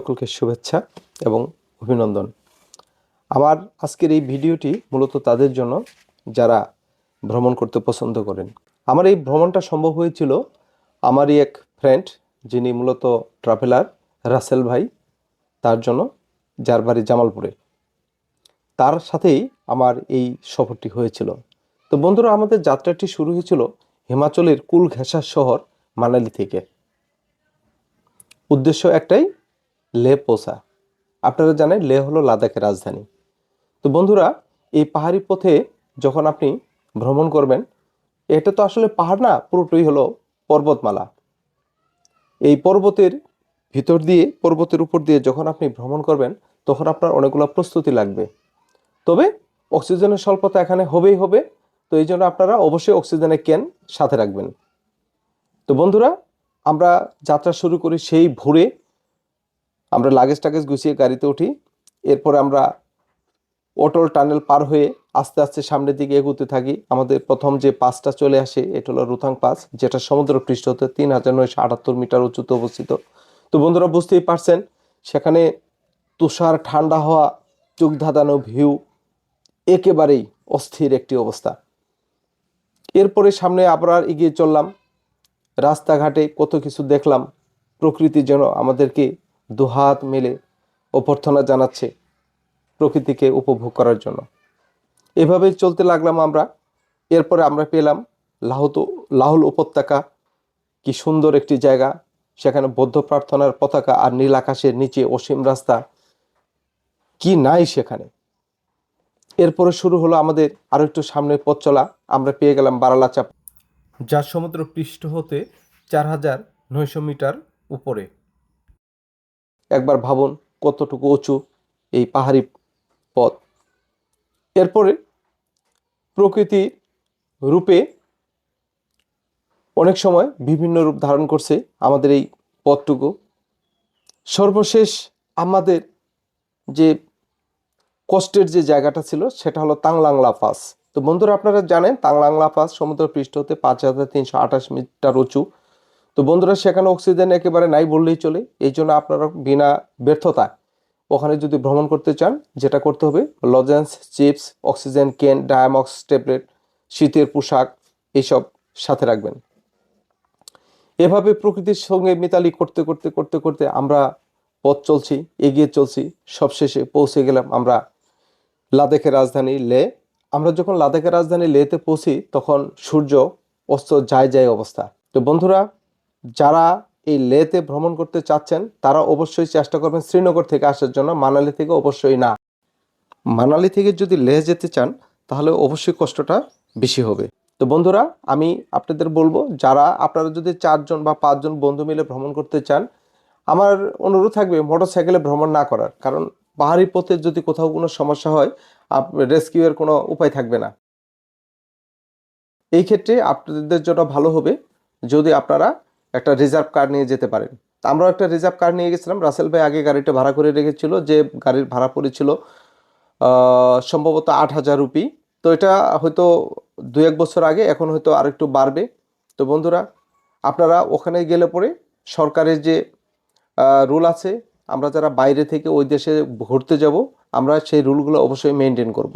সকলকে শুভেচ্ছা এবং অভিনন্দন। আমার আজকের এই ভিডিওটি মূলত তাদের জন্য যারা ভ্রমণ করতে পছন্দ করেন। আমার এই ভ্রমণটা সম্ভব হয়েছিল আমারই এক ফ্রেন্ড, যিনি মূলত ট্রাভেলার, রাসেল ভাই, তার জন্য, যার বাড়ি জামালপুরে। তার সাথেই আমার এই সফরটি হয়েছিল। তো বন্ধুরা, আমাদের যাত্রাটি শুরু হয়েছিল হিমাচলের কুল ঘেঁষা শহর মানালি থেকে। উদ্দেশ্য একটাই, লেহ পৌঁছা। আপনারা জানেন লেহ হলো লাদাখের রাজধানী। তো বন্ধুরা, এই পাহাড়ি পথে যখন আপনি ভ্রমণ করবেন, এটা তো আসলে পাহাড় না, পুরোটাই হলো পর্বতমালা। এই পর্বতের উপর দিয়ে যখন আপনি ভ্রমণ করবেন, তখন আপনার অনেকগুলো প্রস্তুতি লাগবে। তবে অক্সিজেনের স্বল্পতা এখানে হবেই হবে। তো এই জন্য আপনারা অবশ্যই অক্সিজেনের ক্যান সাথে রাখবেন। তো বন্ধুরা, আমরা যাত্রা শুরু করি সেই ভোরে। আমরা লাগেজ টাগেজ গুছিয়ে গাড়িতে উঠি। এরপরে আমরা অটল টানেল পার হয়ে আস্তে আস্তে সামনের দিকে এগোতে থাকি। আমাদের প্রথম যে পাসটা চলে আসে, এটা হলো রোথাং পাস, যেটা সমুদ্র পৃষ্ঠ হতে 3978 মিটার উঁচুতে অবস্থিত। তো বন্ধুরা, বুঝতেই পারছেন সেখানে তুষার, ঠান্ডা হওয়া, চোখ ধাঁধানো ভিউ, একেবারেই অস্থির একটি অবস্থা। এরপরে সামনে আবার এগিয়ে চললাম। রাস্তাঘাটে কত কিছু দেখলাম। প্রকৃতি যেন আমাদেরকে দুহাত মেলে অভ্যর্থনা জানাচ্ছে প্রকৃতিকে উপভোগ করার জন্য। এভাবেই চলতে লাগলাম আমরা। এরপরে আমরা পেলাম লাহুল উপত্যকা। কি সুন্দর একটি জায়গা! সেখানে বৌদ্ধ প্রার্থনার পতাকা আর নীল আকাশের নিচে অসীম রাস্তা, কি নাই সেখানে। এরপরে শুরু হলো আমাদের আরো একটু সামনে পথ চলা। আমরা পেয়ে গেলাম বারালাচাপ, যা সমুদ্র পৃষ্ঠ হতে 4900 মিটার উপরে। একবার ভাবুন কতটুকু উঁচু এই পাহাড়ি পথ। এরপরে প্রকৃতির রূপে অনেক সময় বিভিন্ন রূপ ধারণ করছে আমাদের এই পথটুকু। সর্বশেষ আমাদের যে কষ্টের যে জায়গাটা ছিল, সেটা হলো তাংলাংলা পাস। তো বন্ধুরা, আপনারা জানেন তাংলাংলা পাস সমুদ্র পৃষ্ঠ হতে 5328 মিটার উঁচু। তো বন্ধুরা, সেখানে অক্সিজেন একেবারে নাই বললেই চলে। এই জন্য আপনারা বিনা ব্যর্থতায় ওখানে যদি ভ্রমণ করতে চান, যেটা করতে হবে, lozenges, chips, oxygen can, Diamox tablet, শীতের পোশাক, এইসব সাথে রাখবেন। এভাবে প্রকৃতির সঙ্গে মিতালি করতে করতে করতে করতে আমরা পথ চলছি, এগিয়ে চলছি। সবশেষে পৌঁছে গেলাম আমরা লাদাখের রাজধানী লেহ। আমরা যখন লাদাখের রাজধানী লেহতে পৌঁছি, তখন সূর্য অস্ত যায় অবস্থা। তো বন্ধুরা, যারা এই লেহতে ভ্রমণ করতে চাচ্ছেন, তারা অবশ্যই চেষ্টা করবেন শ্রীনগর থেকে আসার জন্য, মানালি থেকে অবশ্যই না। মানালি থেকে যদি লেহ যেতে চান, তাহলে অবশ্যই কষ্টটা বেশি হবে। তো বন্ধুরা, আমি আপনাদের বলবো, আপনারা যদি 4 জন বা 5 জন বন্ধু মিলে ভ্রমণ করতে চান, আমার অনুরোধ থাকবে মোটরসাইকেলে ভ্রমণ না করার। কারণ পাহাড়ি পথে যদি কোথাও কোনো সমস্যা হয়, রেস্কিউয়ের কোনো উপায় থাকবে না। এই ক্ষেত্রে আপনাদের জন্য ভালো হবে যদি আপনারা একটা রিজার্ভ কার নিয়ে যেতে পারেন। তা আমরাও একটা রিজার্ভ কার নিয়ে গেছিলাম। রাসেল ভাই আগে গাড়িটা ভাড়া করে রেখেছিল, যে গাড়ির ভাড়া পড়েছিল সম্ভবত 8000 রুপি। তো এটা হয়তো 2-1 বছর আগে, এখন হয়তো আরেকটু বাড়বে। তো বন্ধুরা, আপনারা ওখানে গেলে পরে সরকারের যে রুল আছে, আমরা যারা বাইরে থেকে ওই দেশে ঘুরতে যাব, আমরা সেই রুলগুলো অবশ্যই মেনটেন করব।